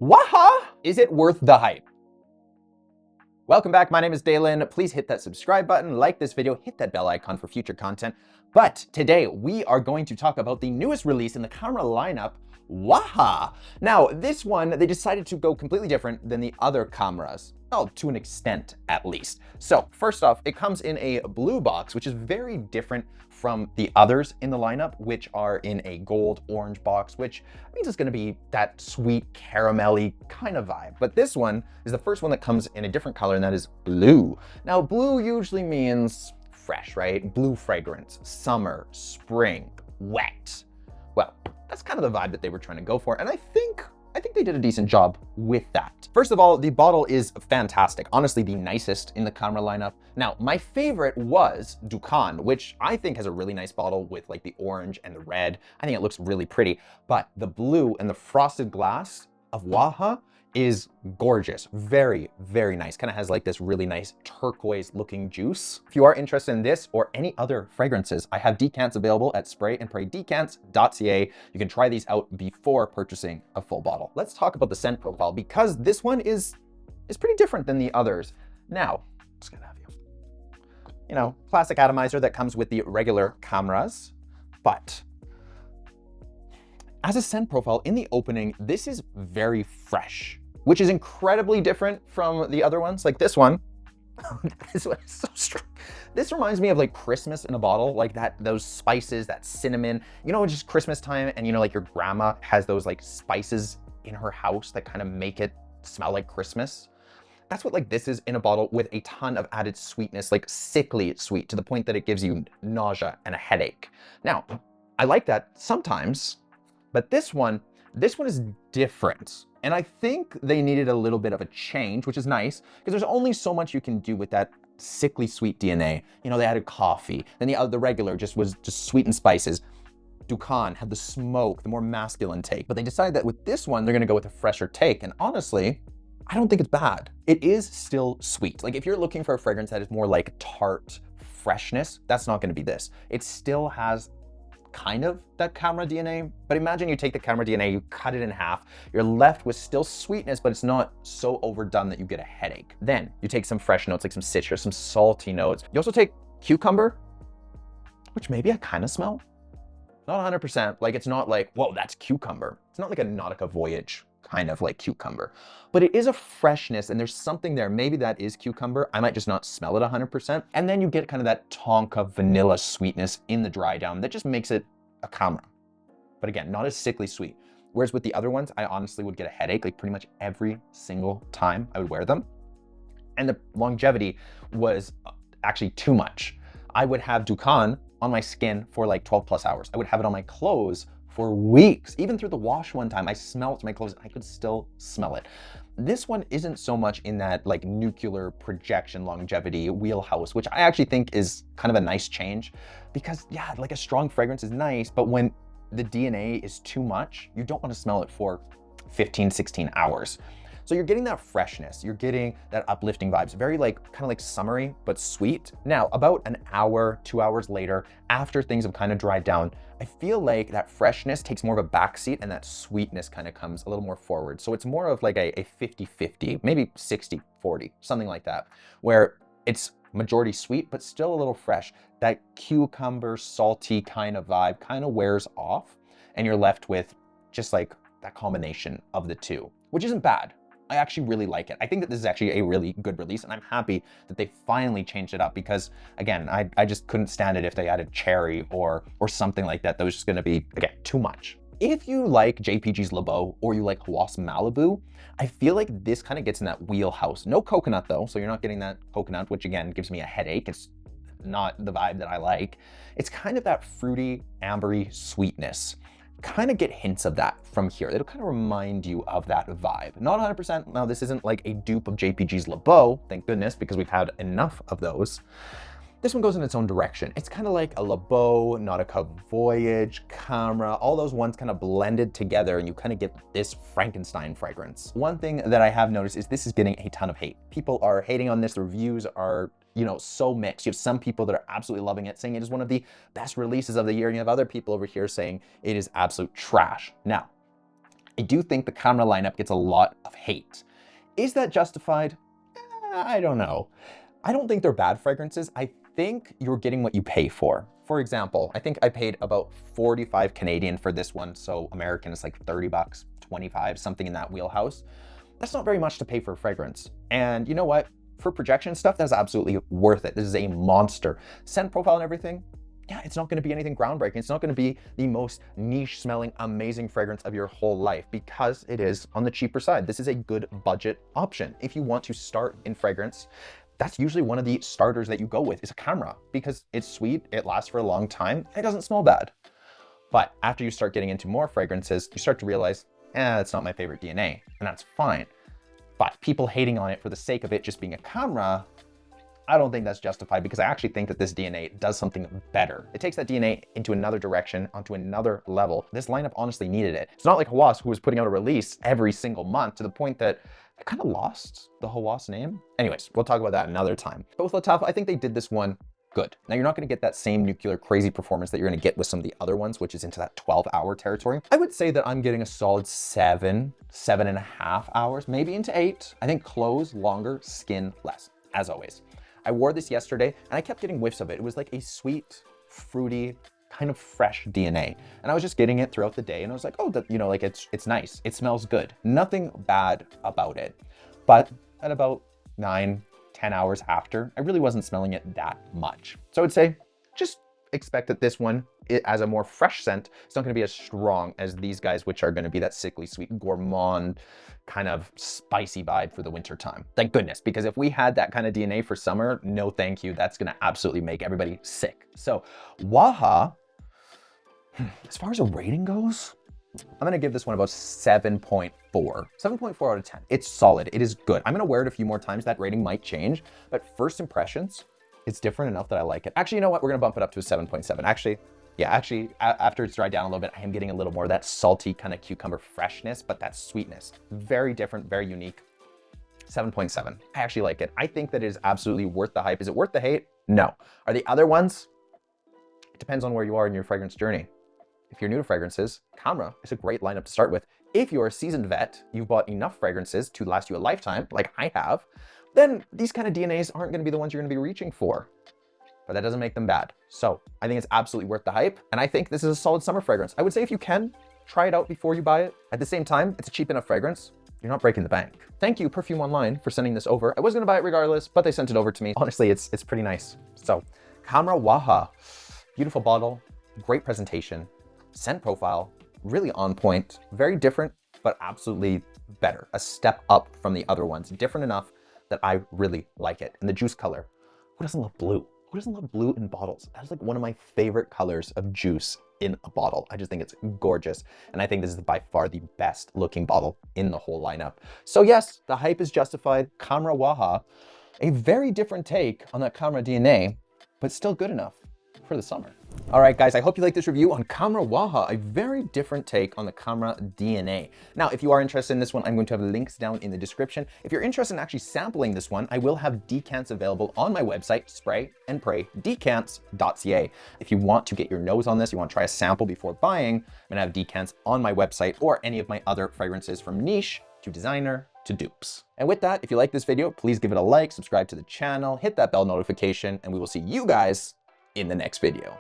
Waha! Is it worth the hype? Welcome back, my name is Dalen. Please hit that subscribe button, like this video, hit that bell icon for future content. But today we are going to talk about the newest release in the Khamrah lineup, Waha. Now, this one, they decided to go completely different than the other Khamrahs. Well, to an extent, at least. So, first off, it comes in a blue box, which is very different from the others in the lineup, which are in a gold orange box, which means it's gonna be that sweet, caramelly kind of vibe. But this one is the first one that comes in a different color, and that is blue. Now, blue usually means fresh, right? Blue fragrance, summer, spring, wet. Well, that's kind of the vibe that they were trying to go for, and I think they did a decent job with that. First of all, the bottle is fantastic. Honestly, the nicest in the Khamrah lineup. Now, my favorite was Dukan, which I think has a really nice bottle with like the orange and the red. I think it looks really pretty, but the blue and the frosted glass of Waha is gorgeous. Very, very nice. Kind of has like this really nice turquoise looking juice. If you are interested in this or any other fragrances, I have decants available at FragranceBuy.ca. You can try these out before purchasing a full bottle. Let's talk about the scent profile because this one is pretty different than the others. Now, I'm just gonna have you know, classic atomizer that comes with the regular Khamrahs, but as a scent profile in the opening, this is very fresh, which is incredibly different from the other ones. Like this one, this one is so strong. This reminds me of like Christmas in a bottle, like those spices, that cinnamon, you know, just Christmas time. And you know, like your grandma has those like spices in her house that kind of make it smell like Christmas. That's what like this is in a bottle with a ton of added sweetness, like sickly sweet to the point that it gives you nausea and a headache. Now, I like that sometimes, but this one is different. And I think they needed a little bit of a change, which is nice because there's only so much you can do with that sickly sweet DNA. You know, they added coffee, then the regular was just sweet and spices. Dukan had the smoke, the more masculine take, but they decided that with this one, they're gonna go with a fresher take. And honestly, I don't think it's bad. It is still sweet. Like if you're looking for a fragrance that is more like tart freshness, that's not gonna be this. It still has kind of that Khamrah DNA, but imagine you take the Khamrah DNA, you cut it in half, you're left with still sweetness, but it's not so overdone that you get a headache. Then you take some fresh notes, like some citrus, some salty notes. You also take cucumber, which maybe I kind of smell. Not 100%, like it's not like, whoa, that's cucumber. It's not like a Nautica Voyage kind of like cucumber, but it is a freshness and there's something there. Maybe that is cucumber. I might just not smell it 100%. And then you get kind of that tonka vanilla sweetness in the dry down that just makes it a Khamrah. But again, not as sickly sweet. Whereas with the other ones, I honestly would get a headache like pretty much every single time I would wear them. And the longevity was actually too much. I would have Dukan on my skin for like 12 plus hours. I would have it on my clothes for weeks. Even through the wash one time, I smelled my clothes and I could still smell it. This one isn't so much in that like nuclear projection longevity wheelhouse, which I actually think is kind of a nice change because yeah, like a strong fragrance is nice, but when the DNA is too much, you don't want to smell it for 15, 16 hours. So you're getting that freshness, you're getting that uplifting vibes, very like, kind of like summery, but sweet. Now, about an hour, 2 hours later, after things have kind of dried down, I feel like that freshness takes more of a backseat and that sweetness kind of comes a little more forward. So it's more of like a 50-50, maybe 60-40, something like that, where it's majority sweet, but still a little fresh. That cucumber, salty kind of vibe kind of wears off and you're left with just like that combination of the two, which isn't bad. I actually really like it. I think that this is actually a really good release and I'm happy that they finally changed it up because again, I just couldn't stand it if they added cherry or something like that. That was just gonna be, again, too much. If you like JPG's Le Beau or you like Hawas Malibu, I feel like this kind of gets in that wheelhouse. No coconut though, so you're not getting that coconut, which again, gives me a headache. It's not the vibe that I like. It's kind of that fruity, ambery sweetness. Kind of get hints of that from here. It'll kind of remind you of that vibe. Not 100%. Now, this isn't like a dupe of JPG's Le Beau, thank goodness, because we've had enough of those. This one goes in its own direction. It's kind of like a Le Beau, Nautica Voyage, Khamrah, all those ones kind of blended together and you kind of get this Frankenstein fragrance. One thing that I have noticed is this is getting a ton of hate. People are hating on this. The reviews are, you know, so mixed. You have some people that are absolutely loving it, saying it is one of the best releases of the year, and you have other people over here saying it is absolute trash. Now, I do think the Khamrah lineup gets a lot of hate. Is that justified? I don't know. I don't think they're bad fragrances. I think you're getting what you pay for. For example, I think I paid about 45 Canadian for this one. So American is like 30 bucks, 25, something in that wheelhouse. That's not very much to pay for a fragrance. And you know what? For projection stuff, that's absolutely worth it. This is a monster. Scent profile and everything, yeah, it's not gonna be anything groundbreaking. It's not gonna be the most niche smelling, amazing fragrance of your whole life because it is on the cheaper side. This is a good budget option. If you want to start in fragrance, that's usually one of the starters that you go with is a Khamrah because it's sweet, it lasts for a long time, and it doesn't smell bad. But after you start getting into more fragrances, you start to realize, it's not my favorite DNA, and that's fine. But people hating on it for the sake of it just being a Khamrah, I don't think that's justified because I actually think that this DNA does something better. It takes that DNA into another direction, onto another level. This lineup honestly needed it. It's not like Hawas, who was putting out a release every single month to the point that I kind of lost the Hawas name. Anyways, we'll talk about that another time. But with Lattafa, I think they did this one good. Now, you're not going to get that same nuclear crazy performance that you're going to get with some of the other ones, which is into that 12-hour territory. I would say that I'm getting a solid 7.5 hours, maybe into 8. I think clothes longer, skin less, as always. I wore this yesterday and I kept getting whiffs of it. It was like a sweet, fruity, kind of fresh DNA. And I was just getting it throughout the day and I was like, oh, that, you know, like it's nice. It smells good. Nothing bad about it. But at about 9-10 hours after, I really wasn't smelling it that much. So I would say just expect that this one, as a more fresh scent, it's not going to be as strong as these guys, which are going to be that sickly sweet gourmand kind of spicy vibe for the winter time. Thank goodness, because if we had that kind of DNA for summer, no thank you. That's going to absolutely make everybody sick. So Waha, as far as a rating goes, I'm going to give this one about 7.4. 7.4 out of 10. It's solid. It is good. I'm going to wear it a few more times. That rating might change, but first impressions, it's different enough that I like it. Actually, you know what? We're going to bump it up to a 7.7. Actually, after it's dried down a little bit, I am getting a little more of that salty kind of cucumber freshness, but that sweetness. Very different, very unique. 7.7. I actually like it. I think that it is absolutely worth the hype. Is it worth the hate? No. Are the other ones? It depends on where you are in your fragrance journey. If you're new to fragrances, Khamrah is a great lineup to start with. If you're a seasoned vet, you've bought enough fragrances to last you a lifetime, like I have, then these kind of DNAs aren't going to be the ones you're going to be reaching for. But that doesn't make them bad. So I think it's absolutely worth the hype. And I think this is a solid summer fragrance. I would say if you can, try it out before you buy it. At the same time, it's a cheap enough fragrance. You're not breaking the bank. Thank you, Perfume Online, for sending this over. I was going to buy it regardless, but they sent it over to me. Honestly, it's pretty nice. So Khamrah Waha, beautiful bottle, great presentation, scent profile, really on point, very different, but absolutely better. A step up from the other ones, different enough that I really like it. And the juice color, who doesn't love blue? Who doesn't love blue in bottles? That's like one of my favorite colors of juice in a bottle. I just think it's gorgeous. And I think this is by far the best looking bottle in the whole lineup. So yes, the hype is justified. Khamrah Waha, a very different take on that Khamrah DNA, but still good enough for the summer. All right, guys, I hope you like this review on Khamrah Waha, a very different take on the Khamrah DNA. Now, if you are interested in this one, I'm going to have links down in the description. If you're interested in actually sampling this one, I will have decants available on my website, sprayandraydecants.ca. If you want to get your nose on this, you want to try a sample before buying, I'm gonna have decants on my website or any of my other fragrances from niche to designer to dupes. And with that, if you like this video, please give it a like, subscribe to the channel, hit that bell notification, and we will see you guys in the next video.